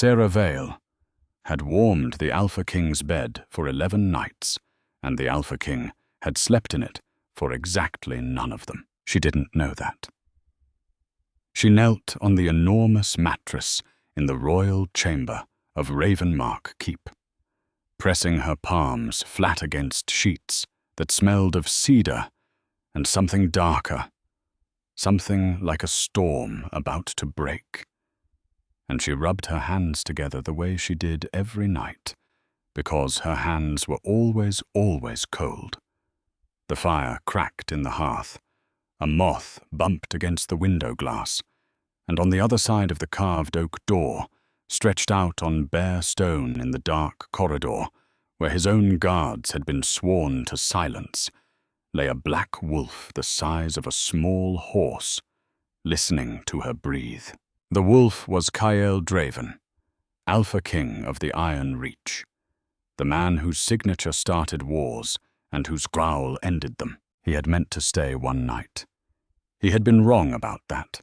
Sarah Vale had warmed the Alpha King's bed for 11 nights, and the Alpha King had slept in it for exactly none of them. She didn't know that. She knelt on the enormous mattress in the royal chamber of Ravenmark Keep, pressing her palms flat against sheets that smelled of cedar and something darker, something like a storm about to break. And she rubbed her hands together the way she did every night, because her hands were always cold. The fire cracked in the hearth, a moth bumped against the window glass, and on the other side of the carved oak door, stretched out on bare stone in the dark corridor, where his own guards had been sworn to silence, lay a black wolf the size of a small horse, listening to her breathe. The wolf was Kyle Draven, Alpha King of the Iron Reach, the man whose signature started wars and whose growl ended them. He had meant to stay one night. He had been wrong about that,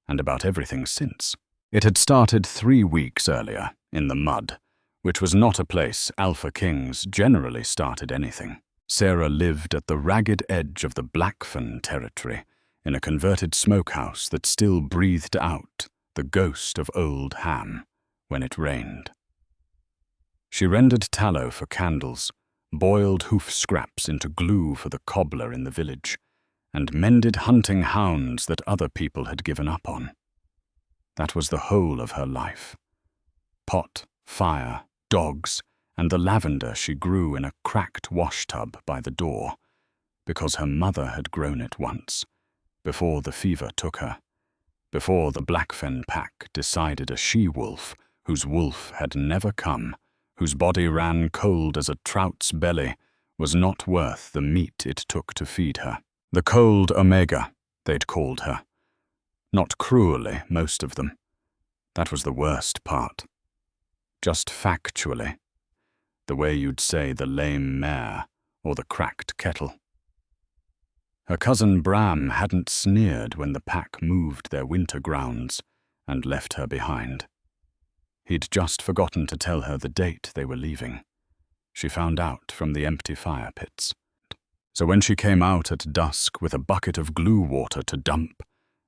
and about everything since. It had started 3 weeks earlier, in the mud, which was not a place Alpha Kings generally started anything. Sarah lived at the ragged edge of the Blackfen territory, in a converted smokehouse that still breathed out the ghost of old ham when it rained. She rendered tallow for candles, boiled hoof scraps into glue for the cobbler in the village, and mended hunting hounds that other people had given up on. That was the whole of her life. Pot, fire, dogs, and the lavender she grew in a cracked washtub by the door, because her mother had grown it once, before the fever took her, before the Blackfen pack decided a she-wolf whose wolf had never come, whose body ran cold as a trout's belly, was not worth the meat it took to feed her. The cold Omega, they'd called her. Not cruelly, most of them. That was the worst part. Just factually. The way you'd say the lame mare or the cracked kettle. Her cousin Bram hadn't sneered when the pack moved their winter grounds and left her behind. He'd just forgotten to tell her the date they were leaving. She found out from the empty fire pits. So when she came out at dusk with a bucket of glue water to dump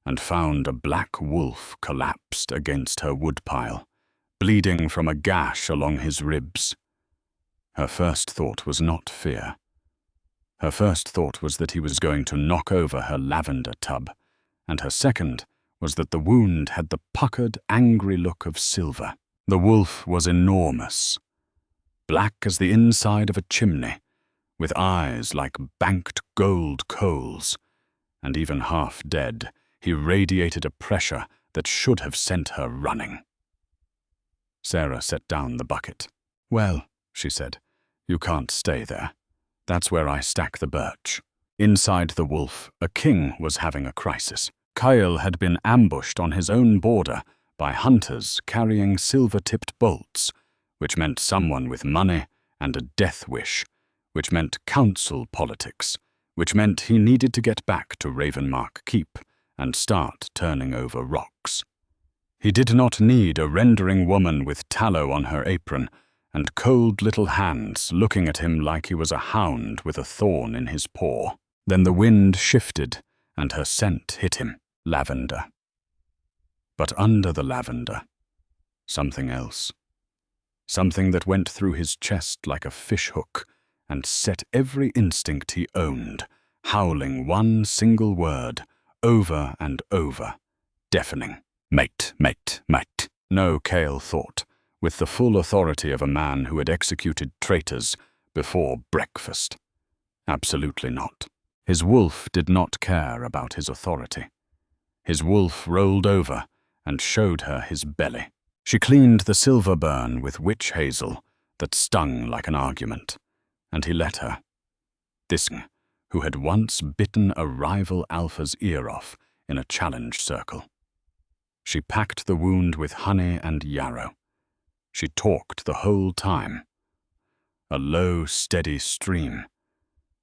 and found a black wolf collapsed against her woodpile, bleeding from a gash along his ribs, her first thought was not fear. Her first thought was that he was going to knock over her lavender tub, and her second was that the wound had the puckered, angry look of silver. The wolf was enormous, black as the inside of a chimney, with eyes like banked gold coals, and even half dead, he radiated a pressure that should have sent her running. Sarah set down the bucket. "Well," she said, "you can't stay there. That's where I stack the birch." Inside the wolf, a king was having a crisis. Kyle had been ambushed on his own border by hunters carrying silver-tipped bolts, which meant someone with money and a death wish, which meant council politics, which meant he needed to get back to Ravenmark Keep and start turning over rocks. He did not need a rendering woman with tallow on her apron and cold little hands looking at him like he was a hound with a thorn in his paw. Then the wind shifted and her scent hit him. Lavender. But under the lavender, something else. Something that went through his chest like a fishhook and set every instinct he owned, howling one single word, over and over, deafening. Mate, mate, mate. No, Kale thought, with the full authority of a man who had executed traitors before breakfast. Absolutely not. His wolf did not care about his authority. His wolf rolled over and showed her his belly. She cleaned the silver burn with witch hazel that stung like an argument, and he let her. This who had once bitten a rival alpha's ear off in a challenge circle. She packed the wound with honey and yarrow. She talked the whole time. A low, steady stream,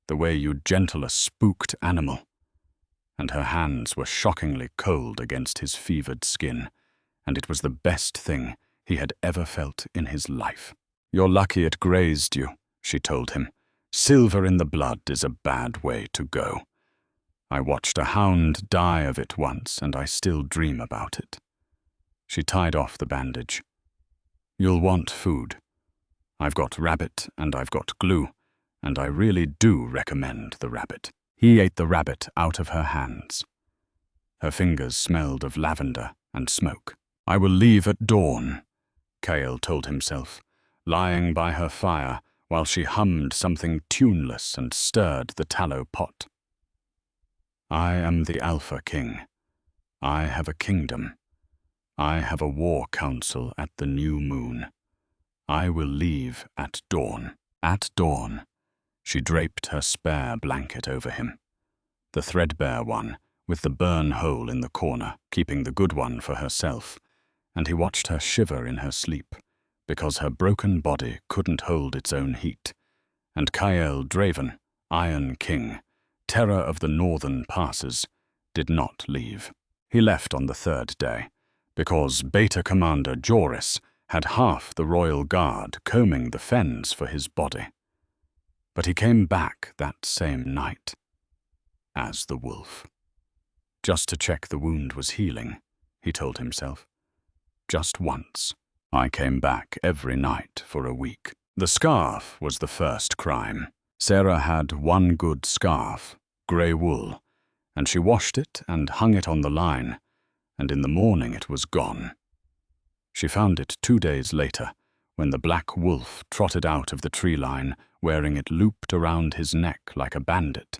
the way you'd gentle a spooked animal. And her hands were shockingly cold against his fevered skin, and it was the best thing he had ever felt in his life. "You're lucky it grazed you," she told him. "Silver in the blood is a bad way to go. I watched a hound die of it once, and I still dream about it." She tied off the bandage. "You'll want food. I've got rabbit and I've got glue, and I really do recommend the rabbit." He ate the rabbit out of her hands. Her fingers smelled of lavender and smoke. "I will leave at dawn," Kael told himself, lying by her fire while she hummed something tuneless and stirred the tallow pot. "I am the Alpha King. I have a kingdom. I have a war council at the new moon. I will leave at dawn." At dawn, she draped her spare blanket over him, the threadbare one with the burn hole in the corner, keeping the good one for herself, and he watched her shiver in her sleep, because her broken body couldn't hold its own heat, and Kael Draven, Iron King, terror of the northern passes, did not leave. He left on the third day, because Beta Commander Joris had half the royal guard combing the fens for his body. But he came back that same night, as the wolf. Just to check the wound was healing, he told himself. Just once. I came back every night for a week. The scarf was the first crime. Sarah had one good scarf, grey wool, and she washed it and hung it on the line, and in the morning it was gone. She found it 2 days later, when the black wolf trotted out of the tree line, wearing it looped around his neck like a bandit,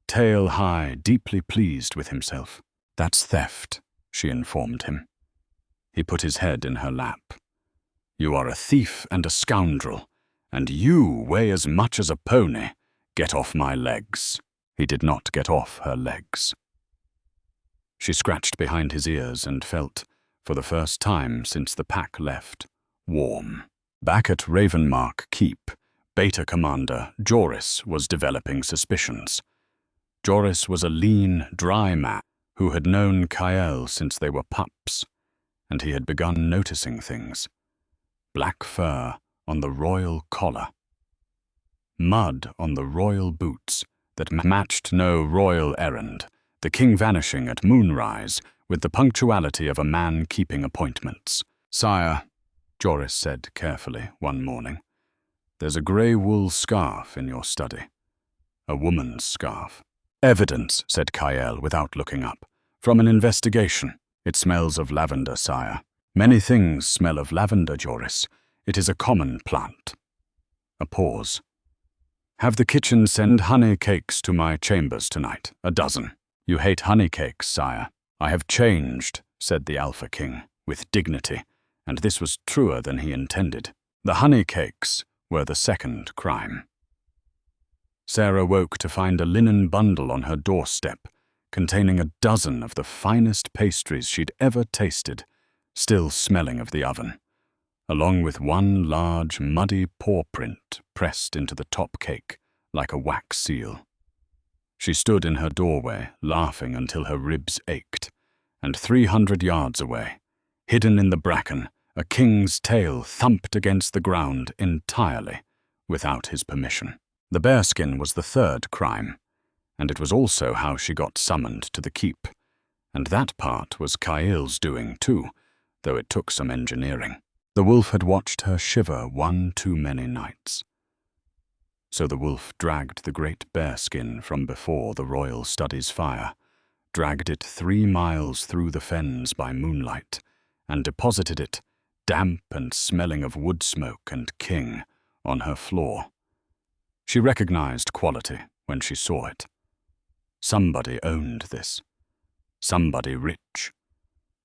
tail high, deeply pleased with himself. "That's theft," she informed him. He put his head in her lap. "You are a thief and a scoundrel, and you weigh as much as a pony. Get off my legs." He did not get off her legs. She scratched behind his ears and felt, for the first time since the pack left, warm. Back at Ravenmark Keep, Beta Commander Joris was developing suspicions. Joris was a lean, dry man who had known Kael since they were pups, and he had begun noticing things. Black fur on the royal collar. Mud on the royal boots that matched no royal errand, the king vanishing at moonrise with the punctuality of a man keeping appointments. "Sire," Joris said carefully one morning, "there's a grey wool scarf in your study. A woman's scarf." "Evidence," said Kael without looking up. "From an investigation. It smells of lavender, sire." "Many things smell of lavender, Joris. It is a common plant." A pause. "Have the kitchen send honey cakes to my chambers tonight, 12. "You hate honey cakes, sire." "I have changed," said the Alpha King, with dignity, and this was truer than he intended. The honey cakes were the second crime. Sarah woke to find a linen bundle on her doorstep, containing 12 of the finest pastries she'd ever tasted, still smelling of the oven, along with one large, muddy paw print pressed into the top cake like a wax seal. She stood in her doorway, laughing until her ribs ached, and 300 yards away, hidden in the bracken, a king's tail thumped against the ground entirely without his permission. The bearskin was the third crime, and it was also how she got summoned to the keep, and that part was Kael's doing too, though it took some engineering. The wolf had watched her shiver one too many nights. So the wolf dragged the great bearskin from before the royal study's fire, dragged it 3 miles through the fens by moonlight, and deposited it, damp and smelling of wood smoke and king, on her floor. She recognized quality when she saw it. Somebody owned this. Somebody rich.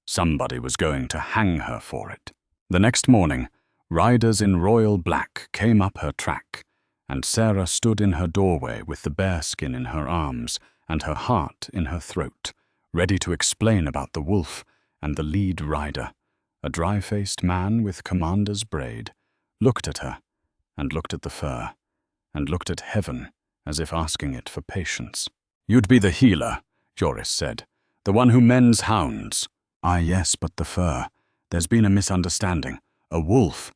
Somebody was going to hang her for it. The next morning, riders in royal black came up her track, and Sarah stood in her doorway with the bearskin in her arms and her heart in her throat, ready to explain about the wolf and the lead rider. A dry-faced man with commander's braid looked at her, and looked at the fur, and looked at heaven as if asking it for patience. "You'd be the healer," Joris said, "the one who mends hounds." "Ah, yes, but the fur. There's been a misunderstanding. A wolf.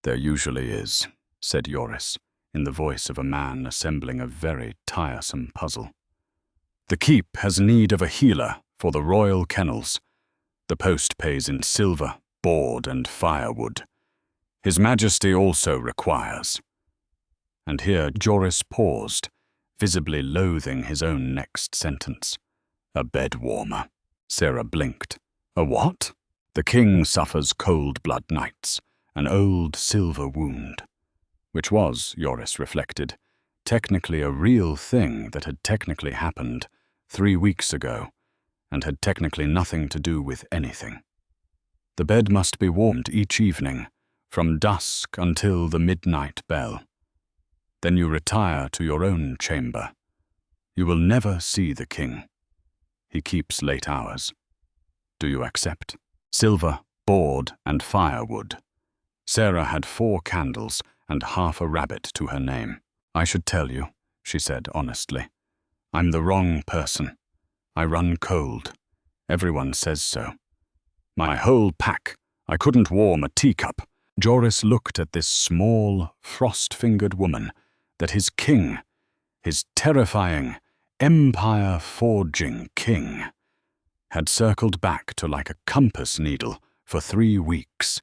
There usually is, said Joris, in the voice of a man assembling a very tiresome puzzle. The keep has need of a healer for the royal kennels. The post pays in silver, board, and firewood. His Majesty also requires. And here Joris paused, visibly loathing his own next sentence. A bed warmer. Sarah blinked. A what? The king suffers cold blood nights, an old silver wound. Which was, Joris reflected, technically a real thing that had technically happened 3 weeks ago, and had technically nothing to do with anything. The bed must be warmed each evening, from dusk until the midnight bell. Then you retire to your own chamber. You will never see the king. He keeps late hours. Do you accept? Silver, board, and firewood. Sarah had 4 candles and half a rabbit to her name. I should tell you, she said honestly. I'm the wrong person. I run cold. Everyone says so. My whole pack. I couldn't warm a teacup. Joris looked at this small, frost-fingered woman that his king, his terrifying, empire-forging king, had circled back to like a compass needle for 3 weeks,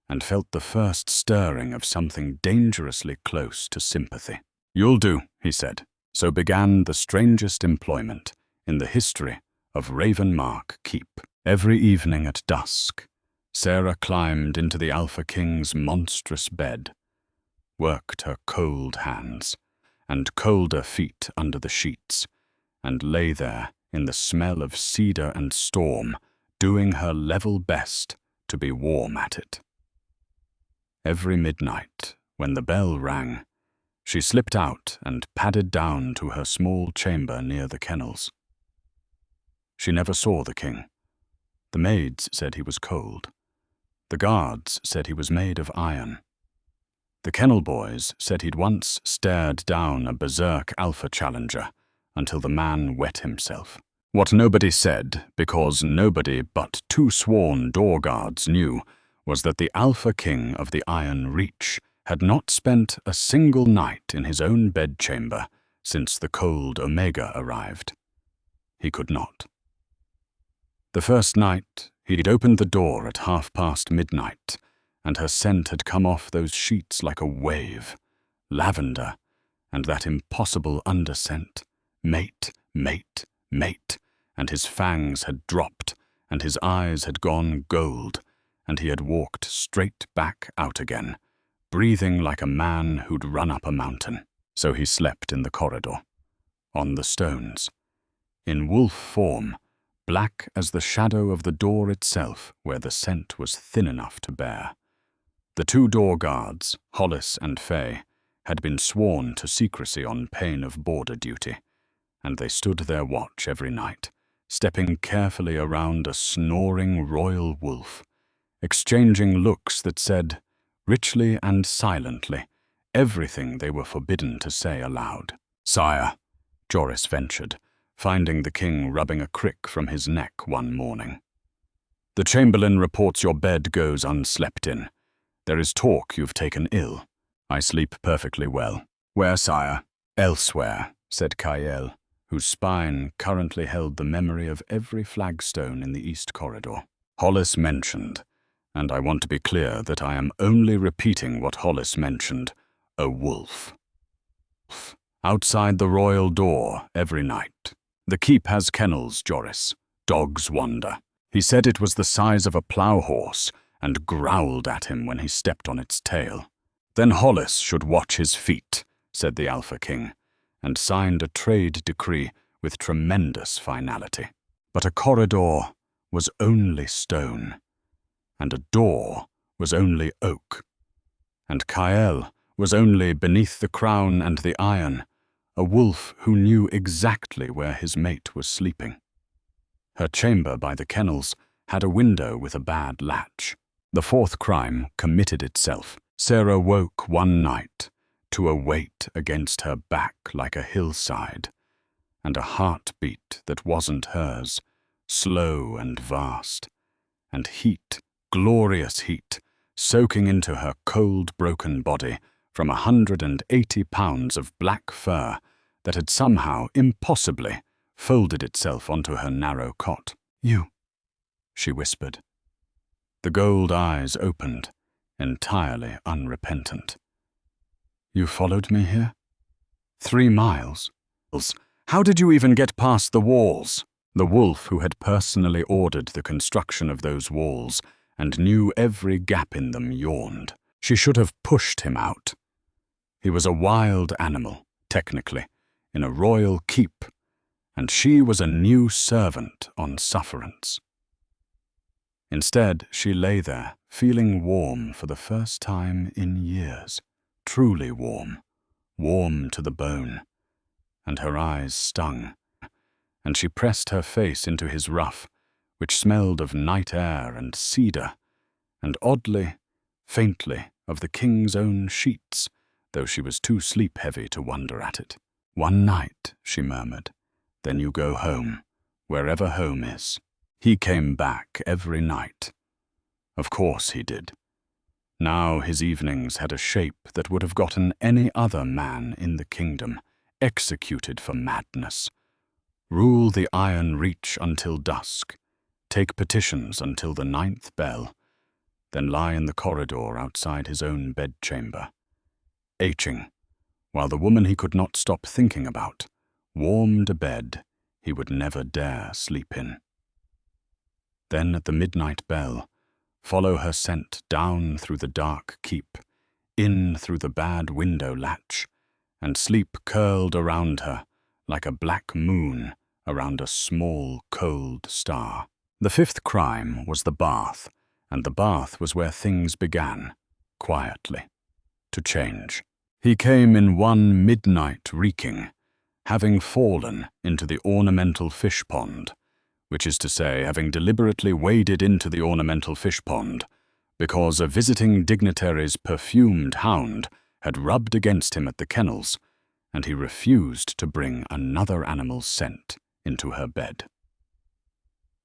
and felt the first stirring of something dangerously close to sympathy. You'll do, he said. So began the strangest employment in the history of Ravenmark Keep. Every evening at dusk, Sarah climbed into the Alpha King's monstrous bed, worked her cold hands and colder feet under the sheets, and lay there in the smell of cedar and storm, doing her level best to be warm at it. Every midnight, when the bell rang, she slipped out and padded down to her small chamber near the kennels. She never saw the king. The maids said he was cold. The guards said he was made of iron. The kennel boys said he'd once stared down a berserk alpha challenger until the man wet himself. What nobody said, because nobody but 2 sworn door guards knew, was that the Alpha King of the Iron Reach had not spent a single night in his own bedchamber since the cold Omega arrived. He could not. The first night, he'd opened the door at midnight, and her scent had come off those sheets like a wave, lavender, and that impossible underscent, mate, mate, mate, and his fangs had dropped, and his eyes had gone gold, and he had walked straight back out again, breathing like a man who'd run up a mountain. So he slept in the corridor, on the stones, in wolf form, black as the shadow of the door itself where the scent was thin enough to bear. The 2 door guards, Hollis and Fay, had been sworn to secrecy on pain of border duty, and they stood their watch every night, stepping carefully around a snoring royal wolf, exchanging looks that said, richly and silently, everything they were forbidden to say aloud. Sire, Joris ventured, finding the king rubbing a crick from his neck one morning. The chamberlain reports your bed goes unslept in. There is talk you've taken ill. I sleep perfectly well. Where, sire? Elsewhere, said Kael, whose spine currently held the memory of every flagstone in the east corridor. Hollis mentioned, and I want to be clear that I am only repeating what Hollis mentioned, a wolf. Outside the royal door every night. The keep has kennels, Joris. Dogs wander. He said it was the size of a plough horse and growled at him when he stepped on its tail. Then Hollis should watch his feet, said the Alpha King, and signed a trade decree with tremendous finality. But a corridor was only stone, and a door was only oak, and Kael was only beneath the crown and the iron, a wolf who knew exactly where his mate was sleeping. Her chamber by the kennels had a window with a bad latch. The 4th crime committed itself. Sarah woke one night to a weight against her back like a hillside, and a heartbeat that wasn't hers, slow and vast, and heat, glorious heat, soaking into her cold, broken body from 180 pounds of black fur that had somehow, impossibly, folded itself onto her narrow cot. "You," she whispered. The gold eyes opened, entirely unrepentant. "You followed me here? 3 miles? How did you even get past the walls?" The wolf who had personally ordered the construction of those walls and knew every gap in them yawned. She should have pushed him out. He was a wild animal, technically, in a royal keep, and she was a new servant on sufferance. Instead, she lay there, feeling warm for the first time in years. Truly warm, warm to the bone, and her eyes stung, and she pressed her face into his ruff, which smelled of night air and cedar, and oddly, faintly, of the king's own sheets, though she was too sleep-heavy to wonder at it. "One night," she murmured, "then you go home, wherever home is." He came back every night. Of course he did. Now his evenings had a shape that would have gotten any other man in the kingdom executed for madness. Rule the Iron Reach until dusk, take petitions until the 9th bell, then lie in the corridor outside his own bedchamber, aching, while the woman he could not stop thinking about warmed a bed he would never dare sleep in. Then at the midnight bell, follow her scent down through the dark keep, in through the bad window latch, and sleep curled around her like a black moon around a small, cold star. The 5th crime was the bath, and the bath was where things began, quietly, to change. He came in one midnight reeking, having fallen into the ornamental fish pond, which is to say, having deliberately waded into the ornamental fish pond, because a visiting dignitary's perfumed hound had rubbed against him at the kennels, and he refused to bring another animal's scent into her bed.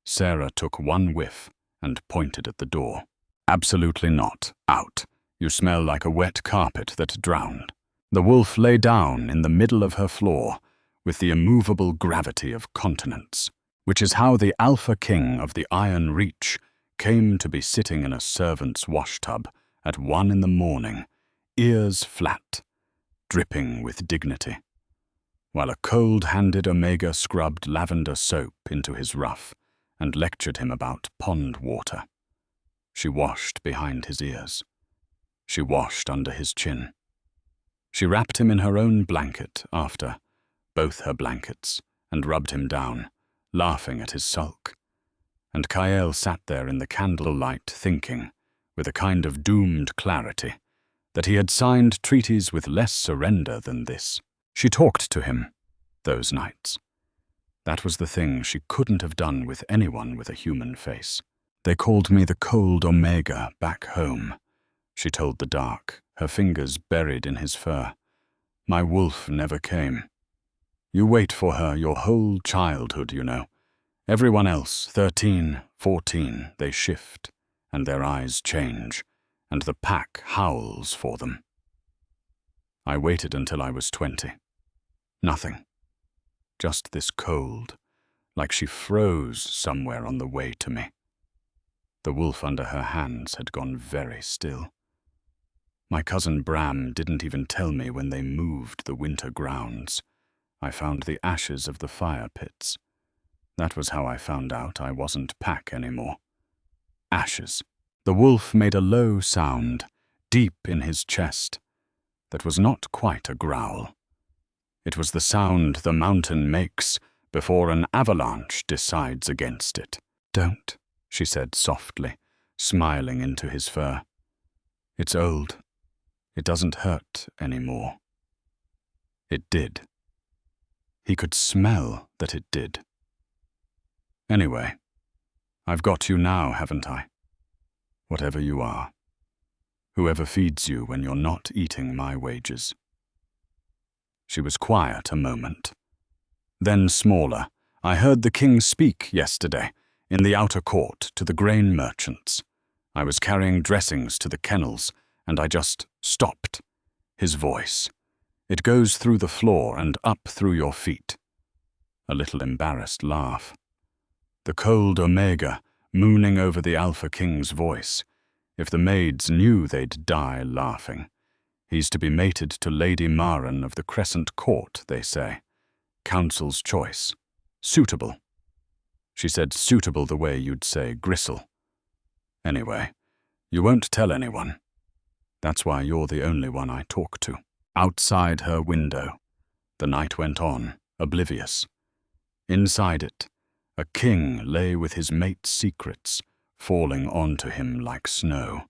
Sarah took one whiff and pointed at the door. "Absolutely not. Out. You smell like a wet carpet that drowned." The wolf lay down in the middle of her floor with the immovable gravity of continence, which is how the Alpha King of the Iron Reach came to be sitting in a servant's washtub at 1 in the morning, ears flat, dripping with dignity, while a cold-handed Omega scrubbed lavender soap into his ruff and lectured him about pond water. She washed behind his ears. She washed under his chin. She wrapped him in her own blanket after, both her blankets, and rubbed him down, laughing at his sulk. And Kael sat there in the candlelight thinking, with a kind of doomed clarity, that he had signed treaties with less surrender than this. She talked to him, those nights. That was the thing she couldn't have done with anyone with a human face. "They called me the cold Omega back home," she told the dark, her fingers buried in his fur. "My wolf never came. You wait for her your whole childhood, you know. Everyone else, 13, 14, they shift, and their eyes change, and the pack howls for them. I waited until I was 20. Nothing. Just this cold, like she froze somewhere on the way to me. The wolf under her hands had gone very still. My cousin Bram didn't even tell me when they moved the winter grounds. I found the ashes of the fire pits. That was how I found out I wasn't pack anymore. Ashes. The wolf made a low sound, deep in his chest, that was not quite a growl. It was the sound the mountain makes before an avalanche decides against it. "Don't," she said softly, smiling into his fur. "It's old. It doesn't hurt anymore." It did. He could smell that it did. "Anyway, I've got you now, haven't I? Whatever you are. Whoever feeds you when you're not eating my wages." She was quiet a moment. Then smaller. "I heard the king speak yesterday. In the outer court, to the grain merchants. I was carrying dressings to the kennels, and I just stopped. His voice. It goes through the floor and up through your feet. A little embarrassed laugh. The cold Omega mooning over the Alpha King's voice. If the maids knew they'd die laughing. He's to be mated to Lady Maren of the Crescent Court, they say. Council's choice. Suitable. She said suitable the way you'd say gristle. Anyway, you won't tell anyone. That's why you're the only one I talk to. Outside her window, the night went on, oblivious. Inside it, a king lay with his mate's secrets falling onto him like snow.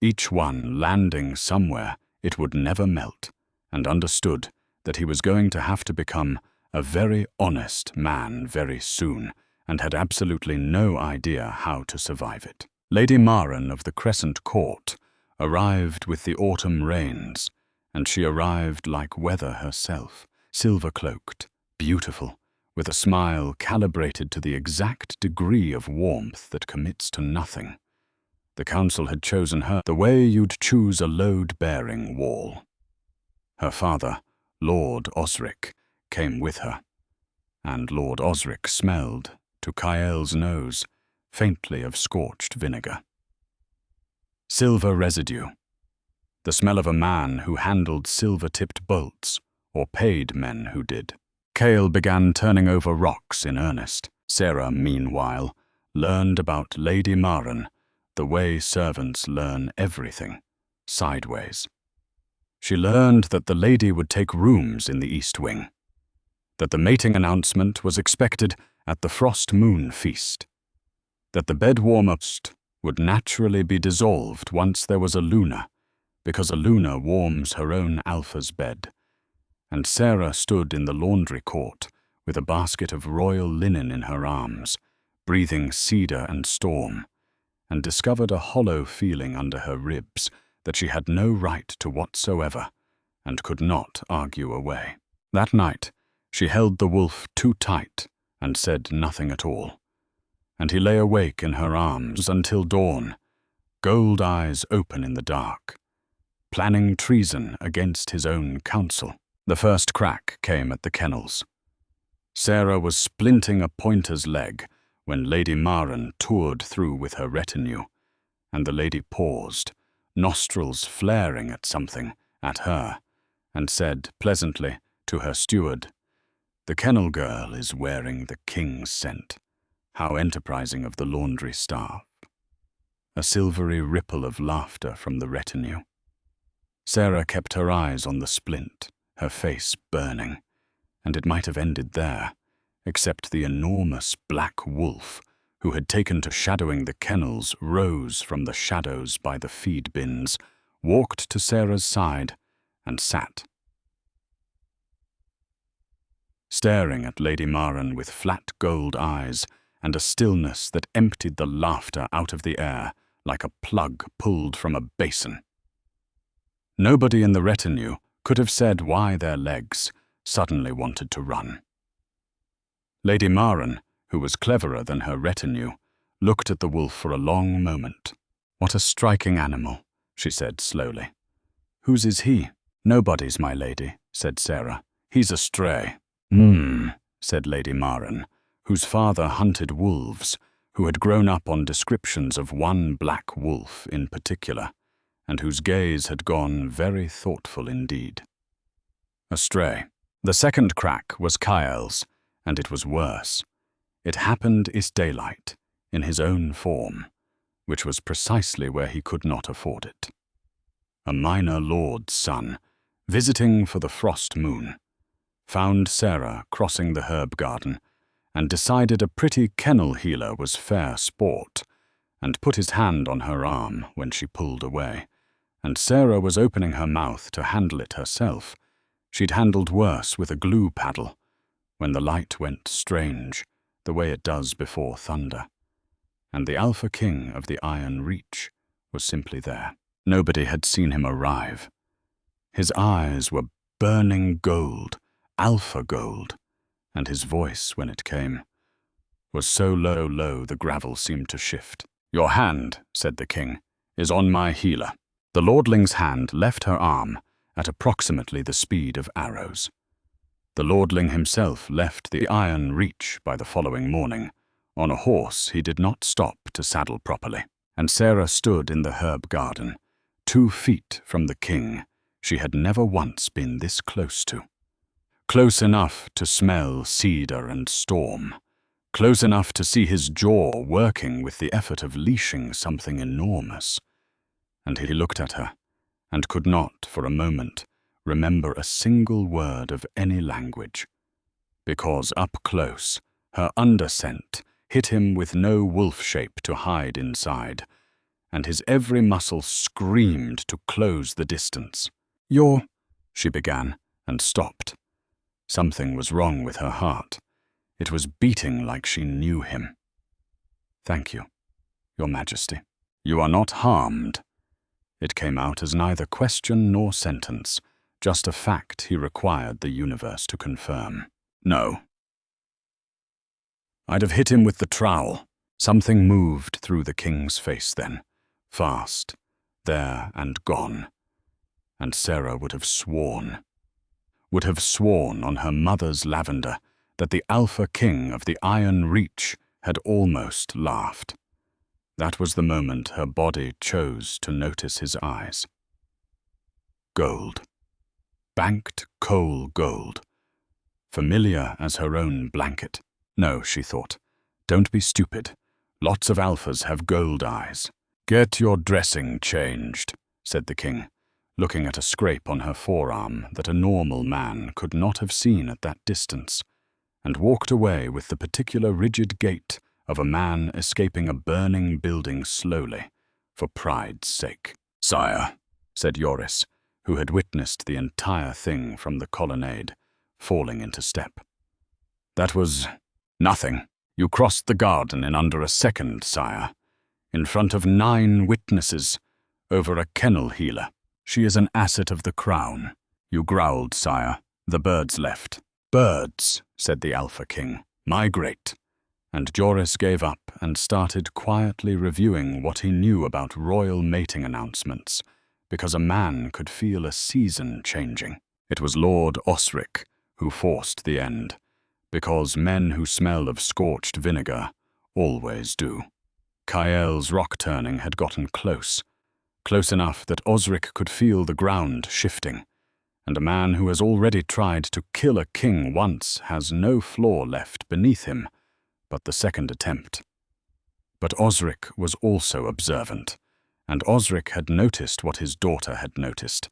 Each one landing somewhere it would never melt, and understood that he was going to have to become a very honest man very soon, and had absolutely no idea how to survive it. Lady Maren of the Crescent Court arrived with the autumn rains, and she arrived like weather herself, silver-cloaked, beautiful, with a smile calibrated to the exact degree of warmth that commits to nothing. The council had chosen her the way you'd choose a load-bearing wall. Her father, Lord Osric, came with her, and Lord Osric smelled, to Kyle nose, faintly of scorched vinegar. Silver residue. The smell of a man who handled silver-tipped bolts, or paid men who did. Kyle began turning over rocks in earnest. Sarah, meanwhile, learned about Lady Maren the way servants learn everything, sideways. She learned that the lady would take rooms in the East Wing, that the mating announcement was expected at the Frost Moon Feast, that the bed warmers would naturally be dissolved once there was a Luna, because a Luna warms her own Alpha's bed, and Sarah stood in the laundry court with a basket of royal linen in her arms, breathing cedar and storm, and discovered a hollow feeling under her ribs that she had no right to whatsoever, and could not argue away. That night, she held the wolf too tight and said nothing at all, and he lay awake in her arms until dawn, gold eyes open in the dark, planning treason against his own counsel. The first crack came at the kennels. Sarah was splinting a pointer's leg when Lady Maren toured through with her retinue, and the lady paused, nostrils flaring at something, at her, and said pleasantly to her steward, "The kennel girl is wearing the king's scent. How enterprising of the laundry staff." A silvery ripple of laughter from the retinue. Sarah kept her eyes on the splint, her face burning, and it might have ended there, except the enormous black wolf who had taken to shadowing the kennels rose from the shadows by the feed bins, walked to Sarah's side, and sat, staring at Lady Maren with flat gold eyes and a stillness that emptied the laughter out of the air like a plug pulled from a basin. Nobody in the retinue could have said why their legs suddenly wanted to run. Lady Maren, who was cleverer than her retinue, looked at the wolf for a long moment. "What a striking animal," she said slowly. "Whose is he?" "Nobody's, my lady," said Sarah. "He's a stray." Said Lady Maren, whose father hunted wolves, who had grown up on descriptions of one black wolf in particular, and whose gaze had gone very thoughtful indeed. A stray. The second crack was Kyle's, and it was worse. It happened is daylight, in his own form, which was precisely where he could not afford it. A minor lord's son, visiting for the frost moon, found Sarah crossing the herb garden, and decided a pretty kennel healer was fair sport, and put his hand on her arm when she pulled away, and Sarah was opening her mouth to handle it herself. She'd handled worse with a glue paddle, when the light went strange, the way it does before thunder, and the Alpha King of the Iron Reach was simply there. Nobody had seen him arrive. His eyes were burning gold, alpha gold, and his voice when it came, was so low the gravel seemed to shift. "Your hand," said the king, "is on my healer." The lordling's hand left her arm at approximately the speed of arrows. The lordling himself left the iron reach by the following morning. On a horse he did not stop to saddle properly. And Sarah stood in the herb garden, 2 feet from the king she had never once been this close to. Close enough to smell cedar and storm. Close enough to see his jaw working with the effort of leashing something enormous. And he looked at her, and could not, for a moment, remember a single word of any language. Because up close, her underscent hit him with no wolf shape to hide inside, and his every muscle screamed to close the distance. "You're—" she began, and stopped. Something was wrong with her heart. It was beating like she knew him. "Thank you, Your Majesty. You are not harmed." It came out as neither question nor sentence, just a fact he required the universe to confirm. "No." "I'd have hit him with the trowel." Something moved through the king's face then, fast, there and gone. And Sarah would have sworn on her mother's lavender that the Alpha King of the Iron Reach had almost laughed. That was the moment her body chose to notice his eyes. Gold. Banked coal gold. Familiar as her own blanket. No, she thought. Don't be stupid. Lots of alphas have gold eyes. "Get your dressing changed," said the king, looking at a scrape on her forearm that a normal man could not have seen at that distance, and walked away with the particular rigid gait of a man escaping a burning building slowly, for pride's sake. "Sire," said Joris, who had witnessed the entire thing from the colonnade, falling into step. "That was nothing. You crossed the garden in under a second, sire, in front of 9 witnesses, over a kennel healer. She is an asset of the crown." "You growled, sire. The birds left." "Birds," said the Alpha King. "Migrate." And Joris gave up and started quietly reviewing what he knew about royal mating announcements, because a man could feel a season changing. It was Lord Osric who forced the end, because men who smell of scorched vinegar always do. Kael's rock-turning had gotten close enough that Osric could feel the ground shifting, and a man who has already tried to kill a king once has no floor left beneath him but the second attempt. But Osric was also observant, and Osric had noticed what his daughter had noticed,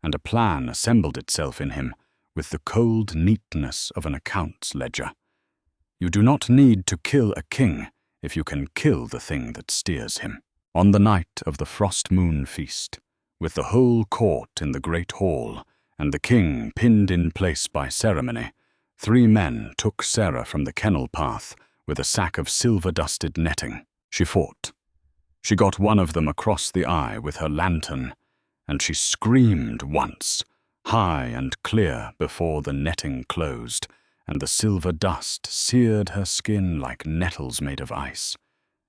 and a plan assembled itself in him with the cold neatness of an accounts ledger. You do not need to kill a king if you can kill the thing that steers him. On the night of the frost moon feast, with the whole court in the great hall, and the king pinned in place by ceremony, 3 men took Sarah from the kennel path with a sack of silver-dusted netting. She fought. She got one of them across the eye with her lantern, and she screamed once, high and clear before the netting closed, and the silver dust seared her skin like nettles made of ice.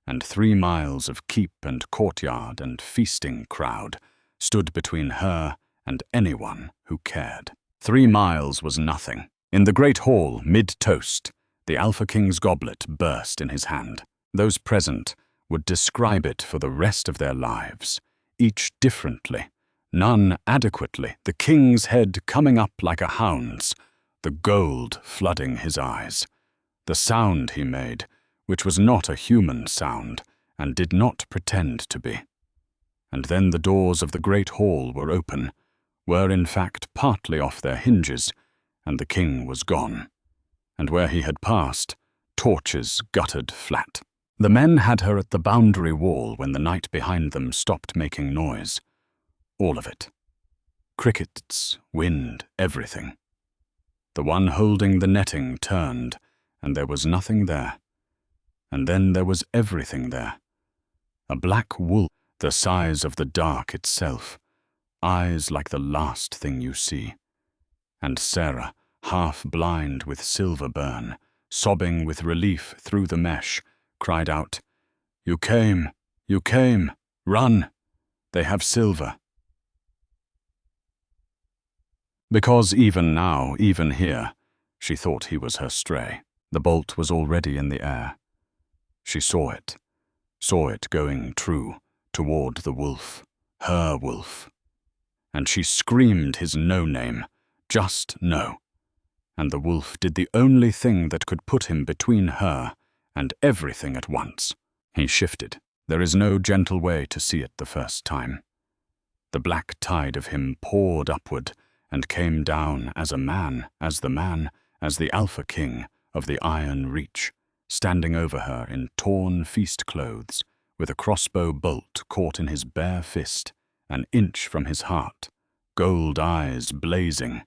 And 3 miles of keep and courtyard and feasting crowd stood between her and anyone who cared. 3 miles was nothing. In the great hall, mid-toast, the Alpha King's goblet burst in his hand. Those present would describe it for the rest of their lives, each differently, none adequately, the king's head coming up like a hound's, the gold flooding his eyes. The sound he made, which was not a human sound, and did not pretend to be. And then the doors of the great hall were open, were in fact partly off their hinges, and the king was gone. And where he had passed, torches guttered flat. The men had her at the boundary wall when the night behind them stopped making noise. All of it. Crickets, wind, everything. The one holding the netting turned, and there was nothing there. And then there was everything there. A black wolf, the size of the dark itself, eyes like the last thing you see. And Sarah, half blind with silver burn, sobbing with relief through the mesh, cried out, "You came! You came! Run! They have silver!" Because even now, even here, she thought he was her stray. The bolt was already in the air. She saw it going true, toward the wolf, her wolf. And she screamed his no-name, just no. And the wolf did the only thing that could put him between her and everything at once. He shifted. There is no gentle way to see it the first time. The black tide of him poured upward and came down as a man, as the Alpha King of the Iron Reach, standing over her in torn feast clothes, with a crossbow bolt caught in his bare fist, an inch from his heart, gold eyes blazing,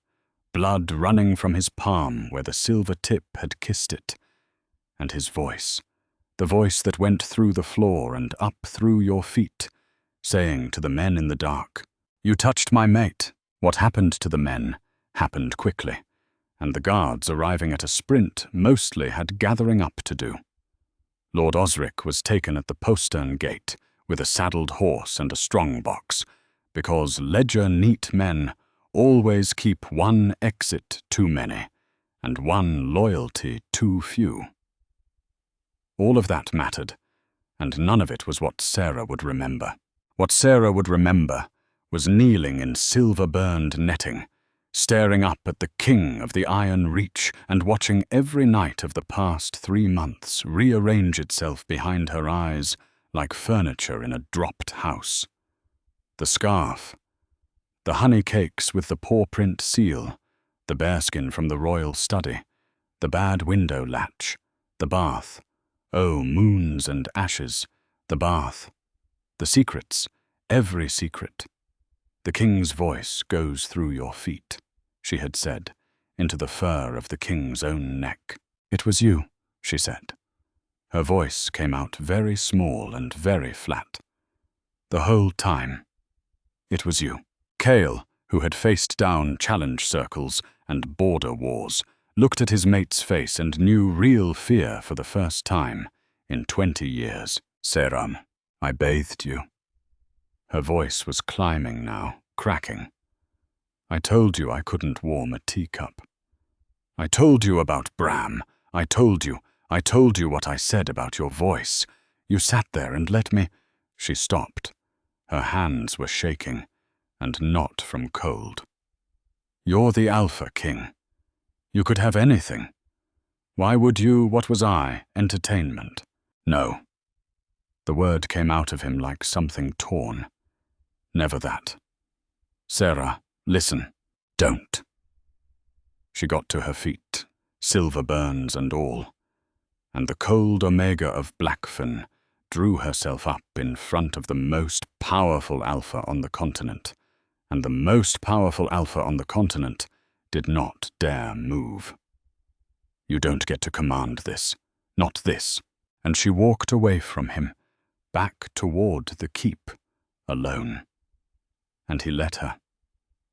blood running from his palm where the silver tip had kissed it, and his voice, the voice that went through the floor and up through your feet, saying to the men in the dark, "You touched my mate." What happened to the men happened quickly, and the guards arriving at a sprint mostly had gathering up to do. Lord Osric was taken at the postern gate with a saddled horse and a strong box, because ledger-neat men always keep one exit too many and one loyalty too few. All of that mattered, and none of it was what Sarah would remember. What Sarah would remember was kneeling in silver-burned netting, staring up at the king of the Iron Reach and watching every night of the past 3 months rearrange itself behind her eyes like furniture in a dropped house. The scarf, the honey cakes with the paw print seal, the bearskin from the royal study, the bad window latch, the bath, oh, moons and ashes, the bath, the secrets, every secret. The king's voice goes through your feet, she had said, into the fur of the king's own neck. It was you, she said. Her voice came out very small and very flat. The whole time, it was you. Cale, who had faced down challenge circles and border wars, looked at his mate's face and knew real fear for the first time in 20 years. "Seram, I bathed you." Her voice was climbing now, cracking. "I told you I couldn't warm a teacup. I told you about Bram. I told you what I said about your voice. You sat there and let me—" She stopped. Her hands were shaking, and not from cold. "You're the Alpha King. You could have anything. Why would you, what was I, entertainment? No." The word came out of him like something torn. "Never that. Sarah, listen. Don't." She got to her feet, silver burns and all, and the cold omega of Blackfen drew herself up in front of the most powerful Alpha on the continent, and the most powerful Alpha on the continent did not dare move. "You don't get to command this. Not this." And she walked away from him, back toward the keep, alone. And he let her,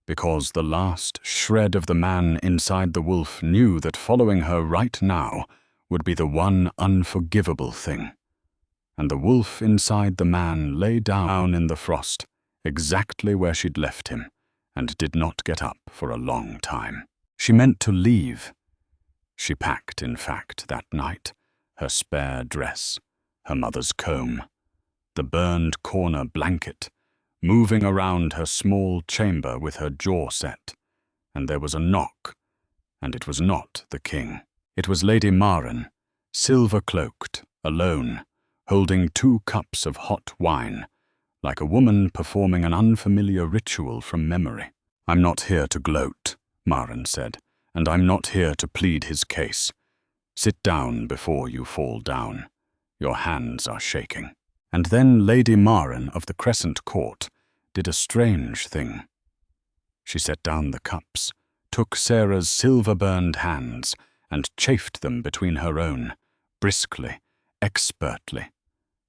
because the last shred of the man inside the wolf knew that following her right now would be the one unforgivable thing. And the wolf inside the man lay down in the frost, exactly where she'd left him, and did not get up for a long time. She meant to leave. She packed, in fact, that night, her spare dress, her mother's comb, the burned corner blanket, moving around her small chamber with her jaw set, and there was a knock, and it was not the king. It was Lady Maren, silver-cloaked, alone, holding 2 cups of hot wine, like a woman performing an unfamiliar ritual from memory. "I'm not here to gloat," Maren said, "and I'm not here to plead his case. Sit down before you fall down. Your hands are shaking." And then Lady Maren of the Crescent Court did a strange thing. She set down the cups, took Sarah's silver-burned hands, and chafed them between her own, briskly, expertly,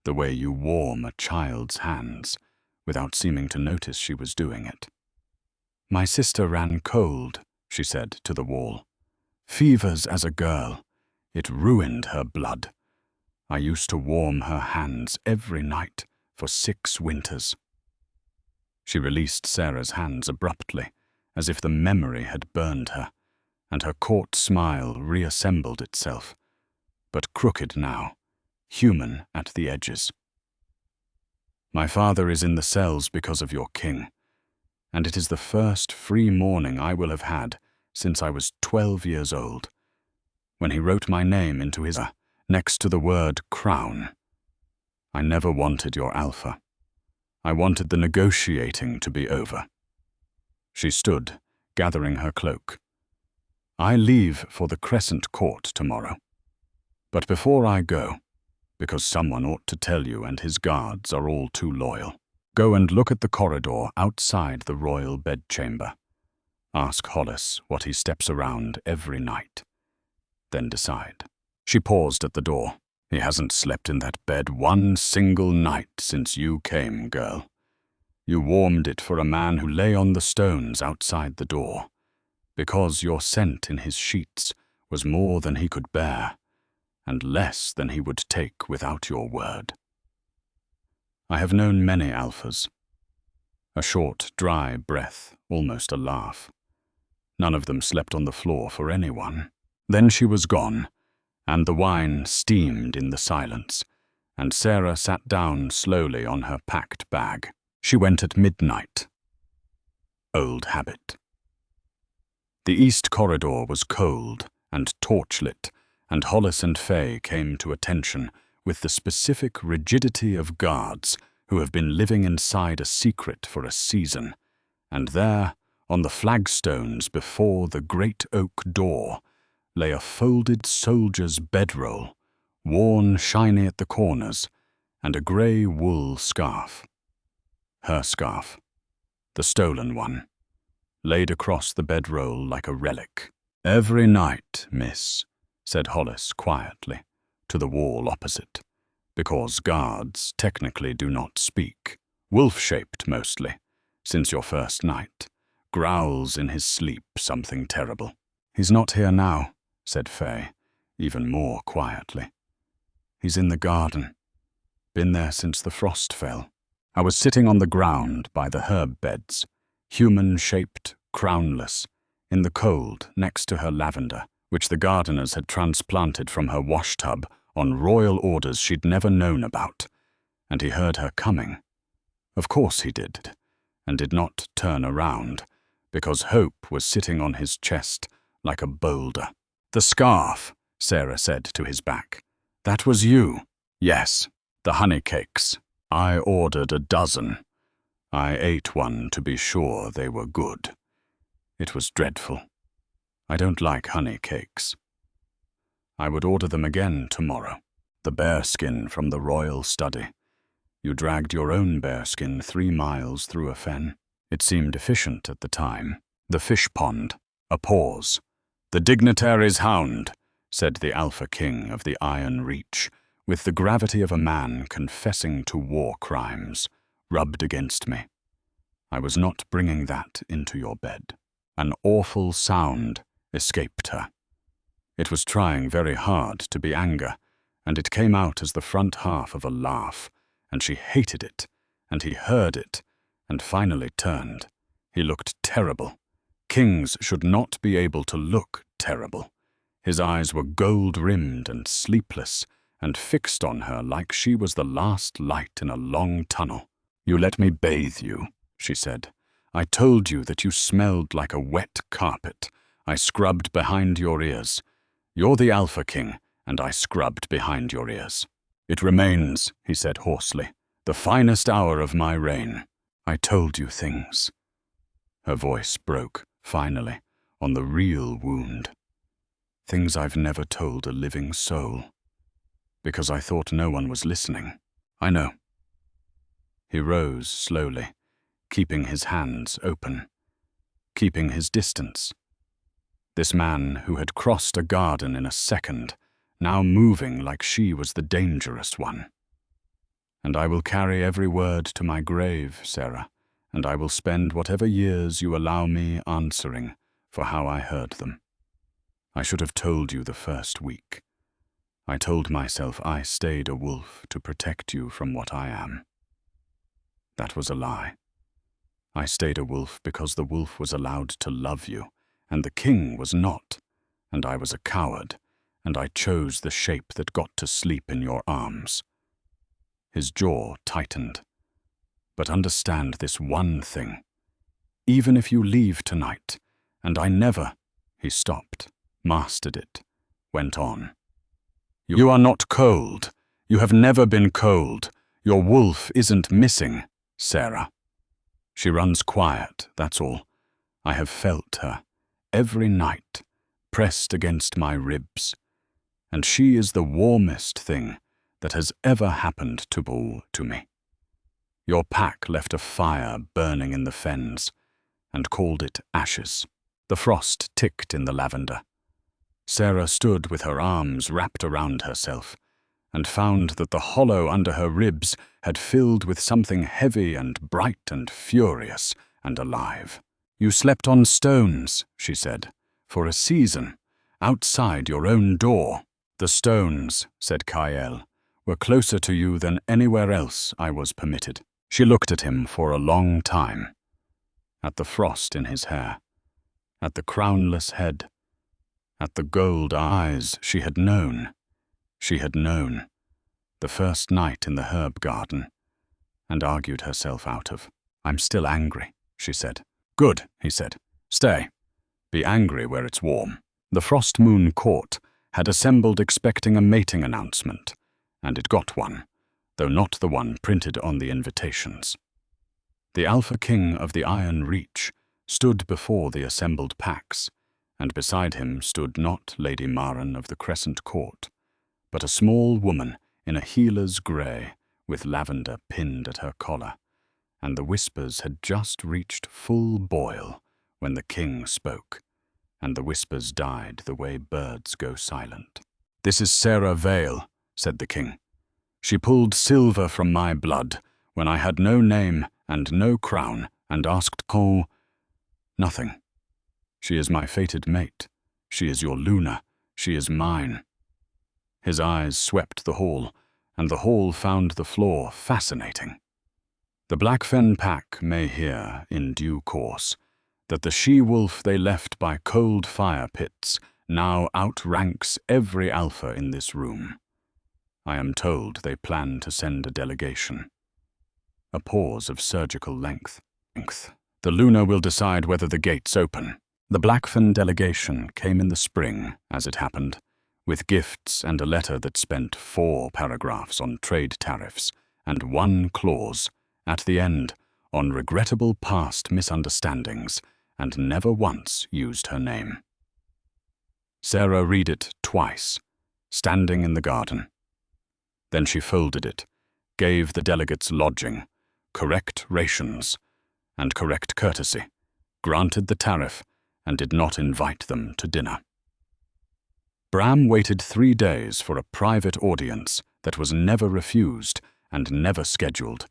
the way you warm a child's hands, without seeming to notice she was doing it. "My sister ran cold," she said to the wall. "Fevers as a girl. It ruined her blood. I used to warm her hands every night for 6 winters. She released Sarah's hands abruptly, as if the memory had burned her, and her caught smile reassembled itself, but crooked now, human at the edges. My father is in the cells because of your king, and it is the first free morning I will have had since I was 12 years old, when he wrote my name into his next to the word crown. I never wanted your alpha. I wanted the negotiating to be over. She stood, gathering her cloak. I leave for the Crescent Court tomorrow. But before I go, because someone ought to tell you and his guards are all too loyal, go and look at the corridor outside the royal bedchamber. Ask Hollis what he steps around every night. Then decide. She paused at the door. He hasn't slept in that bed one single night since you came, girl. You warmed it for a man who lay on the stones outside the door, because your scent in his sheets was more than he could bear, and less than he would take without your word. I have known many alphas. A short, dry breath, almost a laugh. None of them slept on the floor for anyone. Then she was gone, and the wine steamed in the silence, and Sarah sat down slowly on her packed bag. She went at midnight. Old habit. The east corridor was cold and torchlit, and Hollis and Fay came to attention with the specific rigidity of guards who have been living inside a secret for a season, and there, on the flagstones before the great oak door, lay a folded soldier's bedroll, worn shiny at the corners, and a grey wool scarf. Her scarf, the stolen one, laid across the bedroll like a relic. "Every night, miss," said Hollis quietly, to the wall opposite, because guards technically do not speak, wolf-shaped mostly, since your first night, growls in his sleep something terrible. "He's not here now," said Fay, even more quietly. "He's in the garden. Been there since the frost fell." I was sitting on the ground by the herb beds, human-shaped, crownless, in the cold next to her lavender, which the gardeners had transplanted from her washtub on royal orders she'd never known about, and he heard her coming. Of course he did, and did not turn around, because hope was sitting on his chest like a boulder. "The scarf," Sarah said to his back. "That was you." "Yes, the honey cakes. I ordered a dozen. I ate one to be sure they were good. It was dreadful. I don't like honey cakes. I would order them again tomorrow. The bearskin from the royal study. You dragged your own bearskin 3 miles through a fen. It seemed efficient at the time. The fish pond. A pause. "The dignitary's hound," said the Alpha King of the Iron Reach, with the gravity of a man confessing to war crimes, rubbed against me. I was not bringing that into your bed. An awful sound escaped her. It was trying very hard to be anger, and it came out as the front half of a laugh, and she hated it, and he heard it, and finally turned. He looked terrible. Kings should not be able to look terrible. His eyes were gold-rimmed and sleepless, and fixed on her like she was the last light in a long tunnel. "You let me bathe you," she said. "I told you that you smelled like a wet carpet. I scrubbed behind your ears. You're the Alpha King, and I scrubbed behind your ears." "It remains," he said hoarsely, "the finest hour of my reign. I told you things." Her voice broke, finally, on the real wound. "Things I've never told a living soul. Because I thought no one was listening. I know." He rose slowly, keeping his hands open, keeping his distance. This man who had crossed a garden in a second, now moving like she was the dangerous one. "And I will carry every word to my grave, Sarah, and I will spend whatever years you allow me answering for how I heard them. I should have told you the first week. I told myself I stayed a wolf to protect you from what I am. That was a lie. I stayed a wolf because the wolf was allowed to love you, and the king was not, and I was a coward, and I chose the shape that got to sleep in your arms. His jaw tightened. But understand this one thing. Even if you leave tonight, and I never, he stopped, mastered it, went on. You are not cold. You have never been cold. Your wolf isn't missing, Sarah. She runs quiet, that's all. I have felt her, every night, pressed against my ribs. And she is the warmest thing that has ever happened to me. Your pack left a fire burning in the fens, and called it ashes. The frost ticked in the lavender. Sarah stood with her arms wrapped around herself, and found that the hollow under her ribs had filled with something heavy and bright and furious and alive. You slept on stones, she said, for a season, outside your own door. The stones, said Kael, were closer to you than anywhere else I was permitted. She looked at him for a long time, at the frost in his hair, at the crownless head, at the gold eyes she had known. She had known, the first night in the herb garden, and argued herself out of. I'm still angry, she said. Good, he said. Stay. Be angry where it's warm. The Frost Moon Court had assembled expecting a mating announcement, and it got one, though not the one printed on the invitations. The Alpha King of the Iron Reach stood before the assembled packs, and beside him stood not Lady Maren of the Crescent Court, but a small woman in a healer's grey with lavender pinned at her collar, and the whispers had just reached full boil when the king spoke, and the whispers died the way birds go silent. This is Sarah Vale, said the king. She pulled silver from my blood when I had no name and no crown, and asked, oh, nothing. She is my fated mate. She is your Luna. She is mine. His eyes swept the hall, and the hall found the floor fascinating. The Blackfen pack may hear, in due course, that the she-wolf they left by cold fire pits now outranks every alpha in this room. I am told they plan to send a delegation. A pause of surgical length. The Luna will decide whether the gates open. The Blackfen delegation came in the spring, as it happened, with gifts and a letter that spent 4 paragraphs on trade tariffs and 1 clause, at the end, on regrettable past misunderstandings, and never once used her name. Sarah read it twice, standing in the garden. Then she folded it, gave the delegates lodging, correct rations, and correct courtesy, granted the tariff, and did not invite them to dinner. Bram waited 3 days for a private audience that was never refused and never scheduled,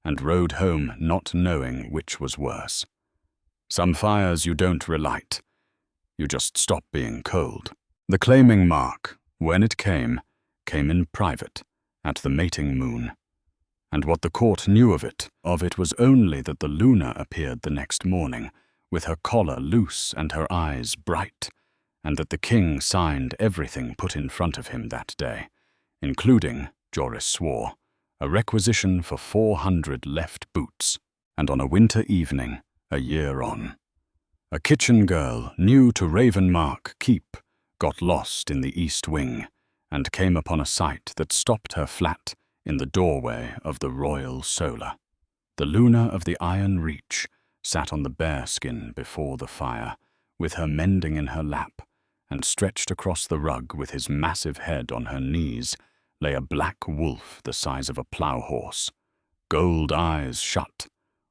and rode home not knowing which was worse. Some fires you don't relight. You just stop being cold. The claiming mark, when it came in private, at the mating moon. And what the court knew of it was only that the Luna appeared the next morning, with her collar loose and her eyes bright, and that the king signed everything put in front of him that day, including, Joris swore, a requisition for 400 left boots, and on a winter evening, a year on. A kitchen girl, new to Ravenmark Keep, got lost in the east wing, and came upon a sight that stopped her flat in the doorway of the Royal Solar. The Luna of the Iron Reach sat on the bearskin before the fire, with her mending in her lap, and stretched across the rug with his massive head on her knees lay a black wolf the size of a plough horse, gold eyes shut,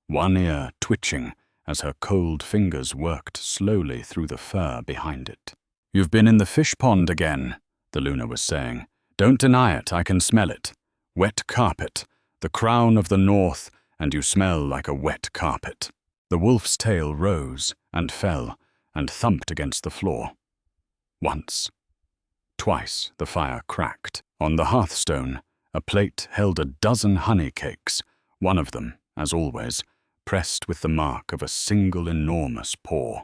one ear twitching as her cold fingers worked slowly through the fur behind it. You've been in the fish pond again, the Luna was saying. Don't deny it, I can smell it. Wet carpet, the crown of the north, and you smell like a wet carpet. The wolf's tail rose and fell and thumped against the floor. Once. Twice the fire cracked. On the hearthstone, a plate held a dozen honey cakes, one of them, as always, pressed with the mark of a single enormous paw.